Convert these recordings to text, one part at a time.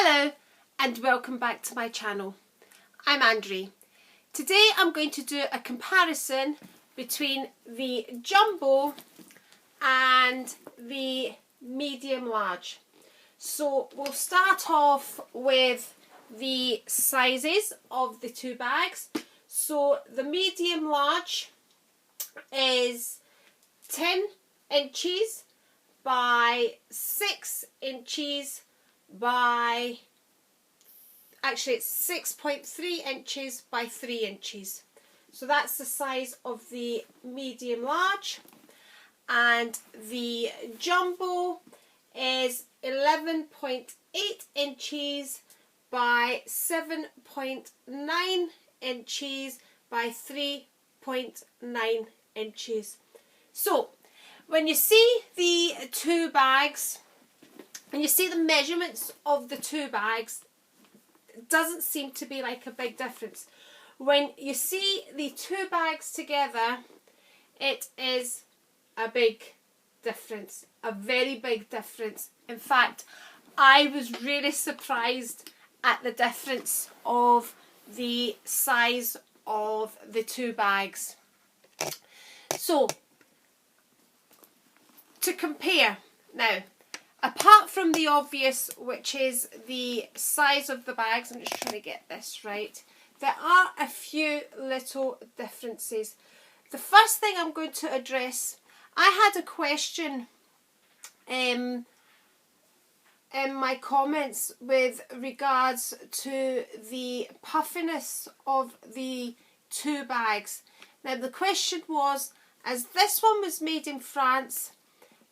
Hello and welcome back to my channel. I'm Andri. Today I'm going to do a comparison between the jumbo and the medium large. So we'll start off with the sizes of the two bags. So the medium large is 10 inches by 6 inches by, actually it's 6.3 inches by 3 inches. So that's the size of the medium large, and the jumbo is 11.8 inches by 7.9 inches by 3.9 inches. So when you see the two bags and you see the measurements of the two bags, it doesn't seem to be like a big difference. When you see the two bags together, it is a big difference, a very big difference. In fact, I was really surprised at the difference of the size of the two bags. So, to compare, now, apart from the obvious, which is the size of the bags, I'm just trying to get this right, there are a few little differences. The first thing I'm going to address, I had a question in my comments with regards to the puffiness of the two bags. Now the question was, as this one was made in France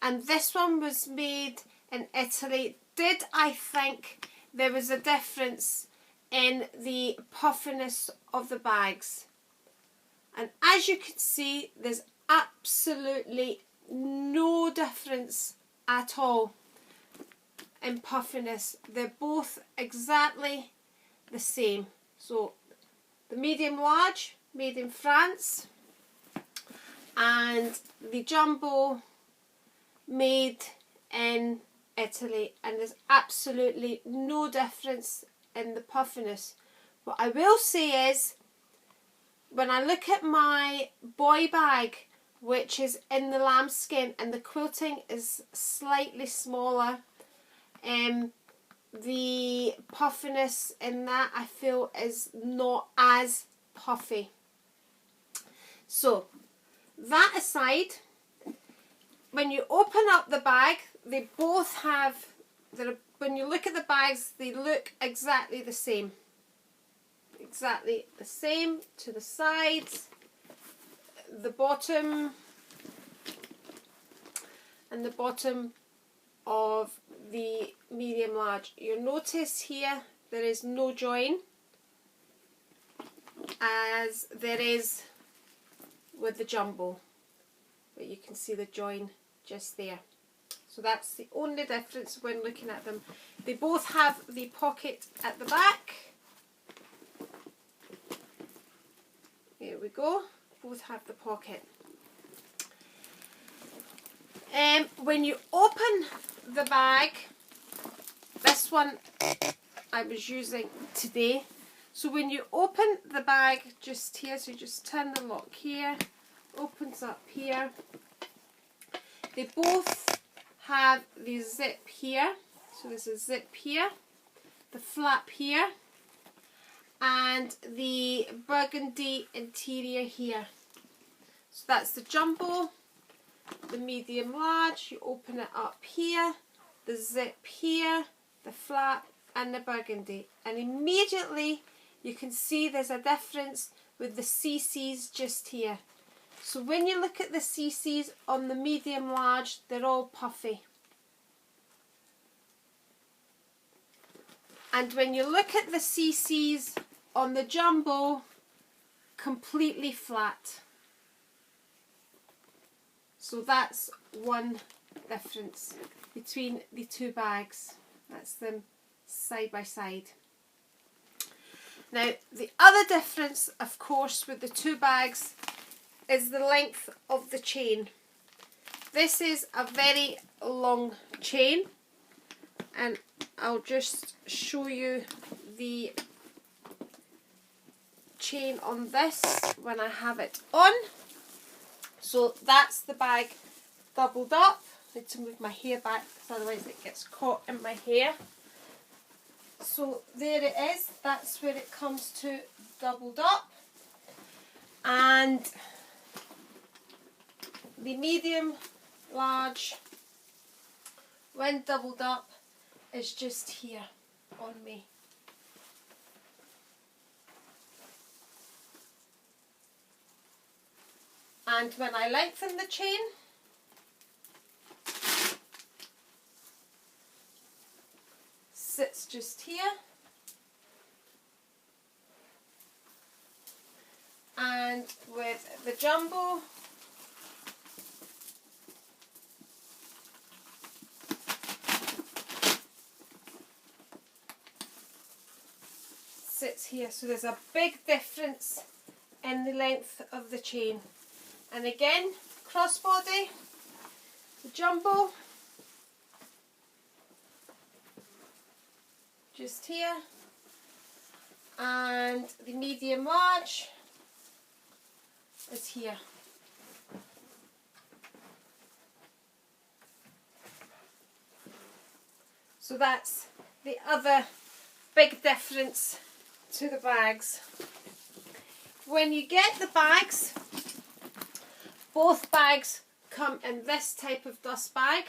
and this one was made in Italy, did I think there was a difference in the puffiness of the bags? And as you can see, there's absolutely no difference at all in puffiness. They're both exactly the same. So the medium large made in France and the jumbo made in Italy, and there's absolutely no difference in the puffiness. What I will say is, when I look at my boy bag, which is in the lambskin and the quilting is slightly smaller, the puffiness in that I feel is not as puffy. So that aside, when you open up the bag, they both have, when you look at the bags, they look exactly the same. Exactly the same to the sides, the bottom, and the bottom of the medium large. You'll notice here there is no join, as there is with the jumbo, but you can see the join just there. So that's the only difference when looking at them. They both have the pocket at the back. Here we go, both have the pocket. When you open the bag, this one I was using today. So when you open the bag just here, so you just turn the lock here, opens up here. They both have the zip here, so there's a zip here, the flap here, and the burgundy interior here. So that's the jumbo, the medium large. You open it up here, the zip here, the flap, and the burgundy, and immediately you can see there's a difference with the CCs just here. So when you look at the CCs on the medium large, they're all puffy. And when you look at the CCs on the jumbo, completely flat. So that's one difference between the two bags. That's them side by side. Now the other difference, of course, with the two bags is the length of the chain. This is a very long chain, and I'll just show you the chain on this when I have it on. So that's the bag doubled up. I need to move my hair back because otherwise it gets caught in my hair. So there it is, that's where it comes to doubled up. And the medium, large, when doubled up, is just here on me. And when I lengthen the chain, sits just here, and with the jumbo, sits here. So there's a big difference in the length of the chain. And again, crossbody, the jumbo, just here, and the medium large is here. So that's the other big difference to the bags. When you get the bags, both bags come in this type of dust bag,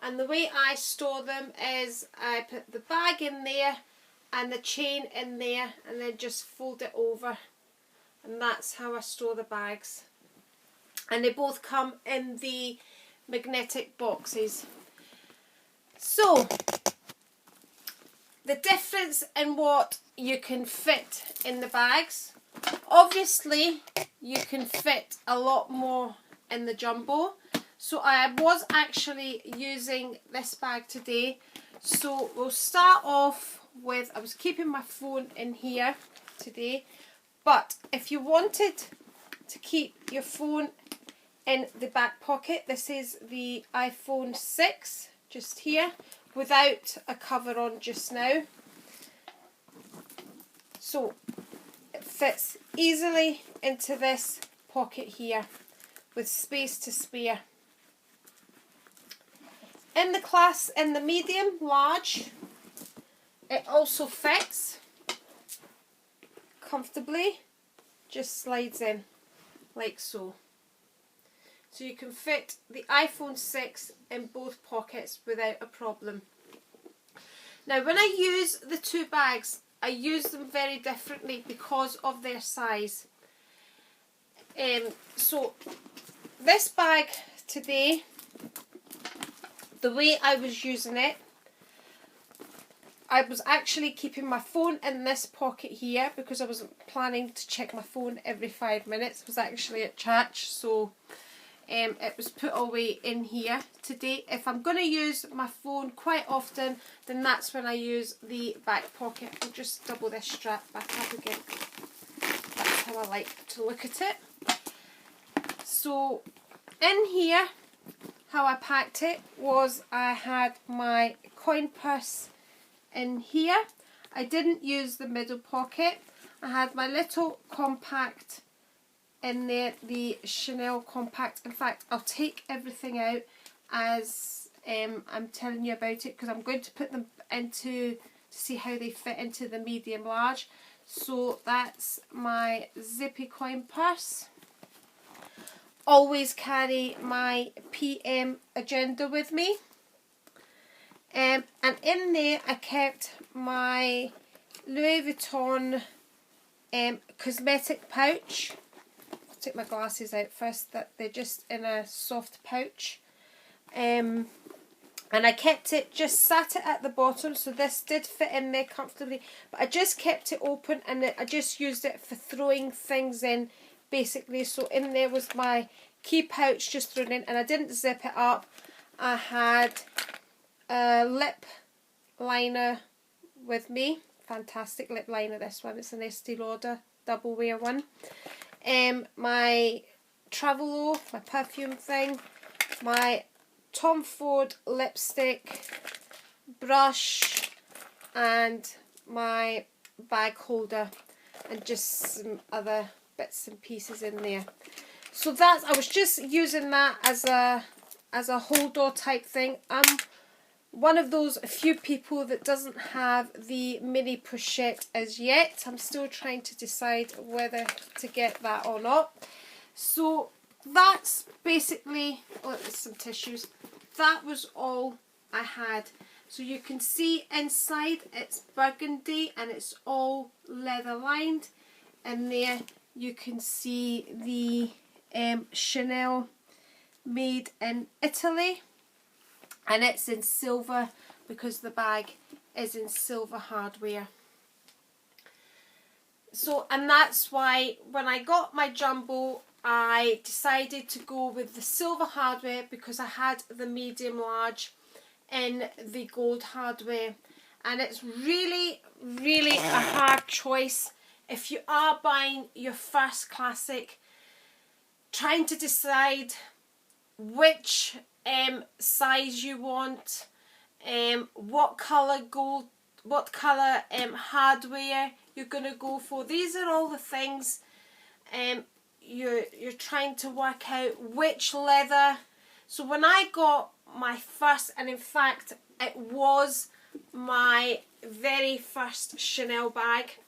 and the way I store them is I put the bag in there and the chain in there and then just fold it over, and that's how I store the bags. And they both come in the magnetic boxes. So the difference in what you can fit in the bags, obviously you can fit a lot more in the jumbo. So I was actually using this bag today. So we'll start off with, I was keeping my phone in here today, but if you wanted to keep your phone in the back pocket, this is the iPhone 6 just here without a cover on just now. So it fits easily into this pocket here with space to spare. In the medium large, it also fits comfortably, just slides in like so. So you can fit the iPhone 6 in both pockets without a problem. Now when I use the two bags, I use them very differently because of their size. So this bag today, the way I was using it, I was actually keeping my phone in this pocket here because I wasn't planning to check my phone every 5 minutes. I was actually at church, so it was put away in here today. If I'm going to use my phone quite often, then that's when I use the back pocket. I'll just double this strap back up again. That's how I like to look at it. So in here, how I packed it was I had my coin purse in here. I didn't use the middle pocket. I had my little compact in there, the Chanel compact. In fact, I'll take everything out as I'm telling you about it, because I'm going to put them into to see how they fit into the medium large. So that's my zippy coin purse. Always carry my PM agenda with me. And in there I kept my Louis Vuitton cosmetic pouch. I'll take my glasses out first, that they're just in a soft pouch. And I kept it, just sat it at the bottom, so this did fit in there comfortably, but I just kept it open and I just used it for throwing things in, basically. So in there was my key pouch just thrown in, and I didn't zip it up. I had a lip liner with me, fantastic lip liner this one, it's an Estee Lauder double wear one. My Travelo, my perfume thing, my Tom Ford lipstick, brush and my bag holder and just some other bits and pieces in there. So that's, I was just using that as a holder type thing. I'm one of those few people that doesn't have the mini pochette as yet. I'm still trying to decide whether to get that or not. So that's basically, oh, there's some tissues. That was all I had. So you can see inside it's burgundy and it's all leather lined. And there you can see the Chanel made in Italy. And it's in silver because the bag is in silver hardware. So, and that's why when I got my jumbo, I decided to go with the silver hardware because I had the medium large in the gold hardware. And it's really, really a hard choice. If you are buying your first classic, trying to decide which size you want, what colour gold, what colour hardware you're going to go for. These are all the things you're trying to work out, which leather. So when I got my first, and in fact it was my very first Chanel bag,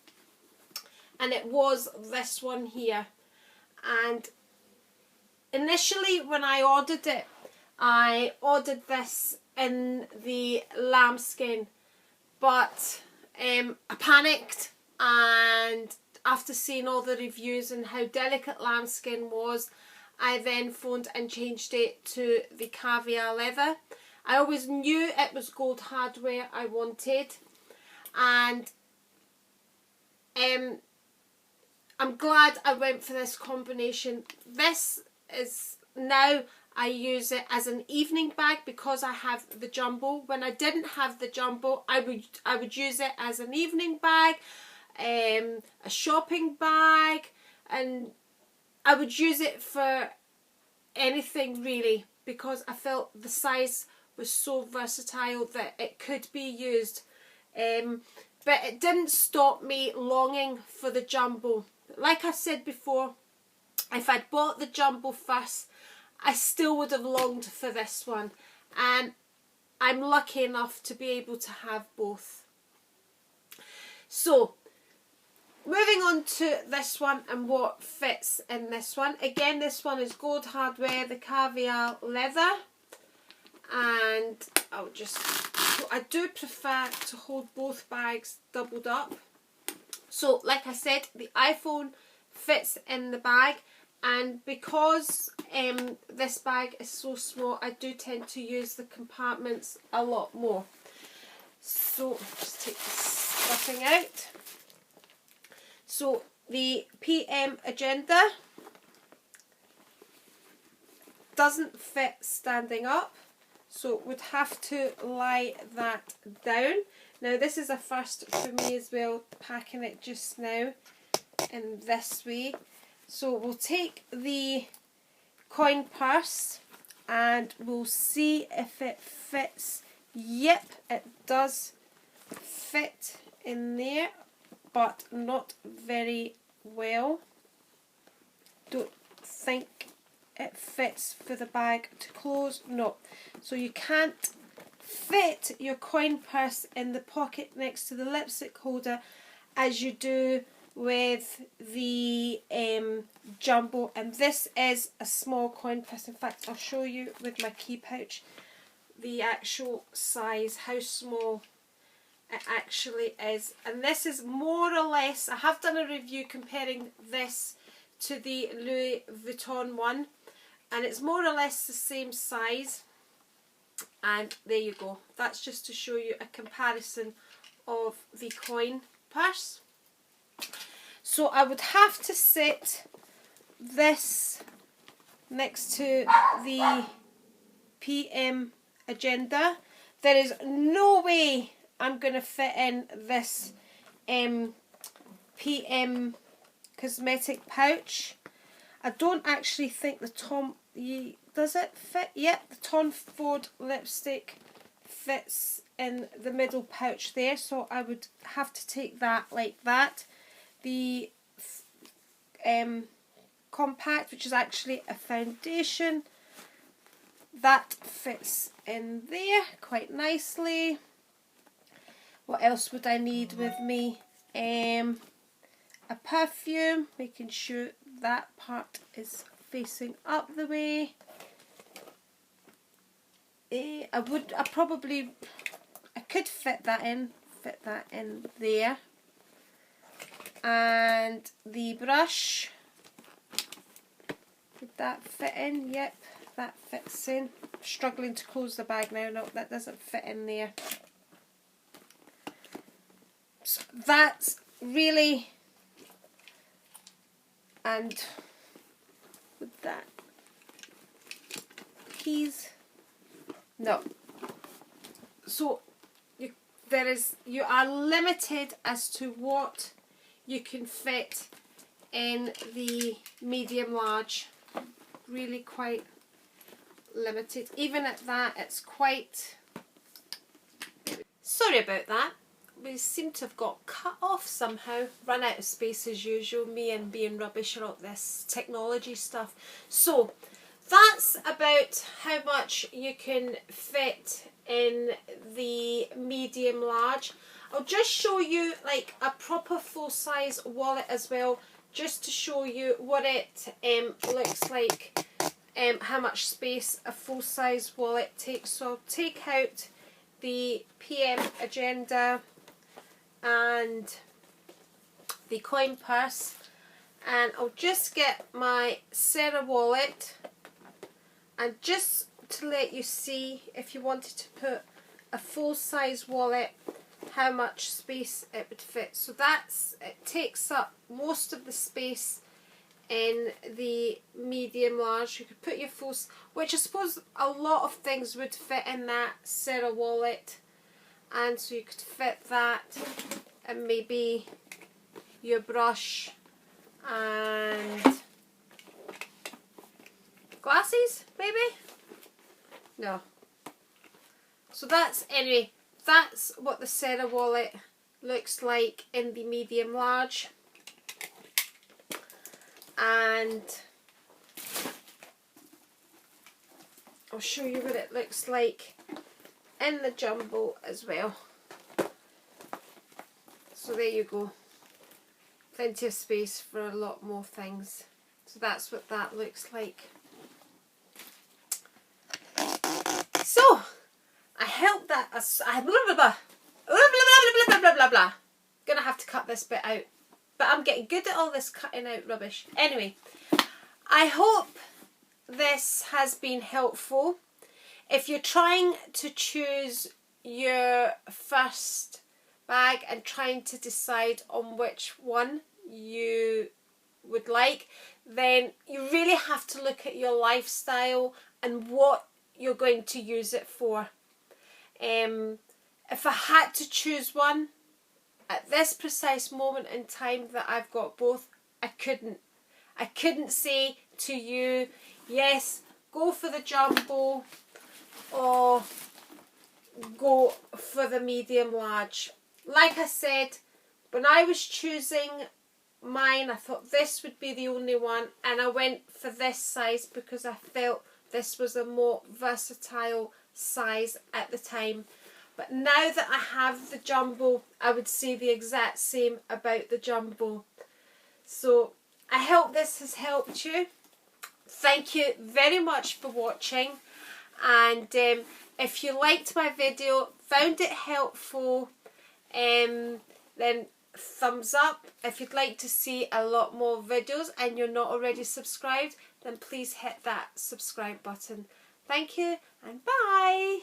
and it was this one here. And initially when I ordered it, I ordered this in the lambskin, but I panicked, and after seeing all the reviews and how delicate lambskin was, I then phoned and changed it to the caviar leather. I always knew it was gold hardware I wanted, and I'm glad I went for this combination. This is now, I use it as an evening bag because I have the jumbo. When I didn't have the jumbo, I would use it as an evening bag, a shopping bag, and I would use it for anything really because I felt the size was so versatile that it could be used. But it didn't stop me longing for the jumbo. Like I said before, if I'd bought the jumbo first, I still would have longed for this one, and I'm lucky enough to be able to have both. So moving on to this one and what fits in this one. Again, this one is gold hardware, the caviar leather, and I do prefer to hold both bags doubled up. So like I said, the iPhone fits in the bag. And because this bag is so small, I do tend to use the compartments a lot more. So just take the stuffing out. So the PM agenda doesn't fit standing up, so would have to lie that down. Now this is a first for me as well, packing it just now in this way. So we'll take the coin purse and we'll see if it fits. Yep, it does fit in there, but not very well. Don't think it fits for the bag to close. No. So you can't fit your coin purse in the pocket next to the lipstick holder as you do with the jumbo, and this is a small coin purse. In fact, I'll show you with my key pouch the actual size, how small it actually is. And this is more or less, I have done a review comparing this to the Louis Vuitton one, and it's more or less the same size. And there you go, that's just to show you a comparison of the coin purse. So I would have to sit this next to the PM agenda. There is no way I'm going to fit in this PM cosmetic pouch. I don't actually think the does it fit? Yep, the Tom Ford lipstick fits in the middle pouch there, so I would have to take that like that. The compact, which is actually a foundation, that fits in there quite nicely. What else would I need with me? A perfume, making sure that part is facing up the way. I could fit that in there. And the brush, would that fit in? Yep, that fits in. I'm struggling to close the bag now. No, that doesn't fit in there. So that's really, and with that, keys, no. So you are limited as to what you can fit in the medium large. Really quite limited. Even at that, it's quite... Sorry about that. We seem to have got cut off somehow. Run out of space as usual. Me and being rubbish about this technology stuff. So that's about how much you can fit in the medium large. I'll just show you like a proper full size wallet as well, just to show you what it looks like, how much space a full size wallet takes. So I'll take out the PM agenda and the coin purse, and I'll just get my Sarah wallet, and just to let you see, if you wanted to put a full size wallet, how much space it would fit. So it takes up most of the space in the medium large. You could put your full, which I suppose a lot of things would fit in that Sarah wallet, and so you could fit that and maybe your brush and glasses maybe. No. So anyway, that's what the Sarah wallet looks like in the medium large. And I'll show you what it looks like in the jumbo as well. So there you go. Plenty of space for a lot more things. So that's what that looks like. So I hope that gonna have to cut this bit out, but I'm getting good at all this cutting out rubbish. Anyway, I hope this has been helpful. If you're trying to choose your first bag and trying to decide on which one you would like, then you really have to look at your lifestyle and what you're going to use it for. If I had to choose one at this precise moment in time that I've got both, I couldn't say to you, yes, go for the jumbo or go for the medium large. Like I said, when I was choosing mine, I thought this would be the only one, and I went for this size because I felt this was a more versatile size at the time. But now that I have the jumbo, I would say the exact same about the jumbo. So I hope this has helped you. Thank you very much for watching, and if you liked my video, found it helpful, then thumbs up. If you'd like to see a lot more videos and you're not already subscribed, then please hit that subscribe button. Thank you and bye.